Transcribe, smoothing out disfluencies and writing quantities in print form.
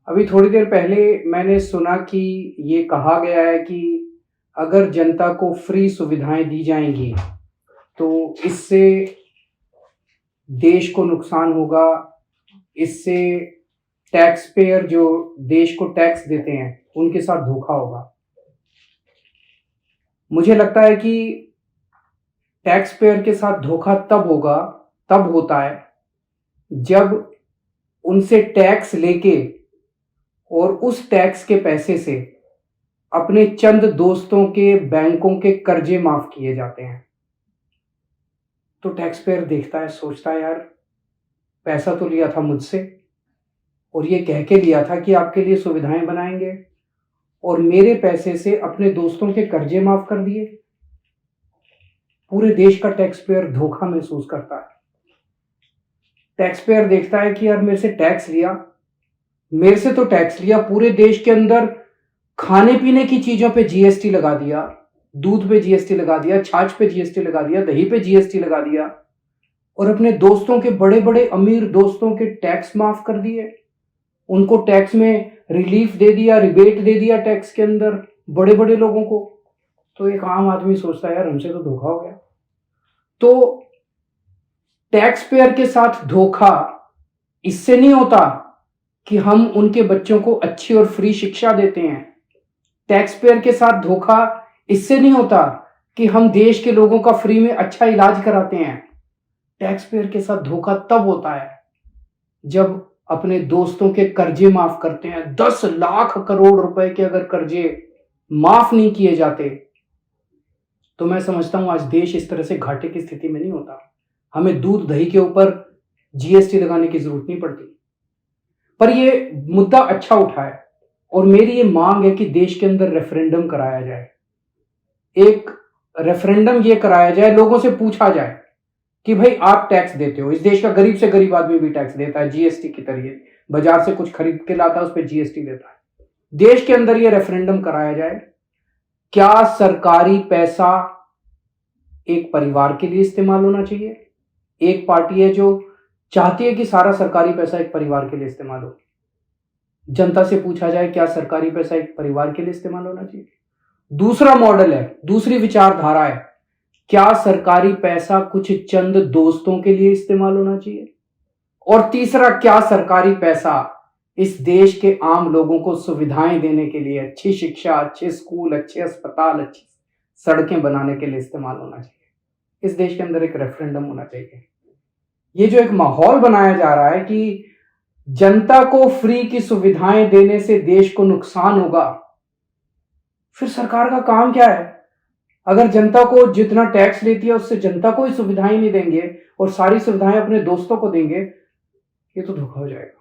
अभी थोड़ी देर पहले मैंने सुना कि ये कहा गया है कि अगर जनता को फ्री सुविधाएं दी जाएंगी तो इससे देश को नुकसान होगा। इससे टैक्स पेयर जो देश को टैक्स देते हैं उनके साथ धोखा होगा। मुझे लगता है कि टैक्स पेयर के साथ धोखा तब होता है जब उनसे टैक्स लेके और उस टैक्स के पैसे से अपने चंद दोस्तों के बैंकों के कर्जे माफ किए जाते हैं। तो टैक्स पेयर देखता है, सोचता है, यार पैसा तो लिया था मुझसे और ये कह के लिया था कि आपके लिए सुविधाएं बनाएंगे और मेरे पैसे से अपने दोस्तों के कर्जे माफ कर दिए। पूरे देश का टैक्स पेयर धोखा महसूस करता है। टैक्स पेयर देखता है कि यार मेरे से तो टैक्स लिया, पूरे देश के अंदर खाने पीने की चीजों पे जीएसटी लगा दिया, दूध पे जीएसटी लगा दिया, छाछ पे जीएसटी लगा दिया, दही पे जीएसटी लगा दिया और अपने दोस्तों के बड़े बड़े अमीर दोस्तों के टैक्स माफ कर दिए। उनको टैक्स में रिलीफ दे दिया, रिबेट दे दिया टैक्स के अंदर बड़े बड़े लोगों को। तो एक आम आदमी सोचता है यार हमसे तो धोखा हो गया। तो टैक्स पेयर के साथ धोखा इससे नहीं होता कि हम उनके बच्चों को अच्छी और फ्री शिक्षा देते हैं। टैक्स पेयर के साथ धोखा इससे नहीं होता कि हम देश के लोगों का फ्री में अच्छा इलाज कराते हैं। टैक्स पेयर के साथ धोखा तब होता है जब अपने दोस्तों के कर्जे माफ करते हैं। 10 लाख करोड़ रुपए के अगर कर्जे माफ नहीं किए जाते तो मैं समझता हूं आज देश इस तरह से घाटे की स्थिति में नहीं होता। हमें दूध दही के ऊपर जीएसटी लगाने की जरूरत नहीं पड़ती। पर ये मुद्दा अच्छा उठा है और मेरी ये मांग है कि देश के अंदर रेफरेंडम कराया जाए। एक रेफरेंडम ये कराया जाए, लोगों से पूछा जाए कि भाई आप टैक्स देते हो। इस देश का गरीब से गरीब आदमी भी टैक्स देता है जीएसटी के जरिए। बाजार से कुछ खरीद के लाता है, उस पर जीएसटी देता है। देश के अंदर ये रेफरेंडम कराया जाए, क्या सरकारी पैसा एक परिवार के लिए इस्तेमाल होना चाहिए? एक पार्टी है जो चाहती है कि सारा सरकारी पैसा एक परिवार के लिए इस्तेमाल हो। जनता से पूछा जाए क्या सरकारी पैसा एक परिवार के लिए इस्तेमाल होना चाहिए? दूसरा मॉडल है, दूसरी विचारधारा है, क्या सरकारी पैसा कुछ चंद दोस्तों के लिए इस्तेमाल होना चाहिए? और तीसरा, क्या सरकारी पैसा इस देश के आम लोगों को सुविधाएं देने के लिए, अच्छी शिक्षा, अच्छे स्कूल, अच्छे अस्पताल, अच्छी सड़कें बनाने के लिए इस्तेमाल होना चाहिए? इस देश के अंदर एक रेफरेंडम होना चाहिए। ये जो एक माहौल बनाया जा रहा है कि जनता को फ्री की सुविधाएं देने से देश को नुकसान होगा, फिर सरकार का काम क्या है? अगर जनता को जितना टैक्स लेती है उससे जनता को ही सुविधाएं नहीं देंगे और सारी सुविधाएं अपने दोस्तों को देंगे, ये तो धोखा हो जाएगा।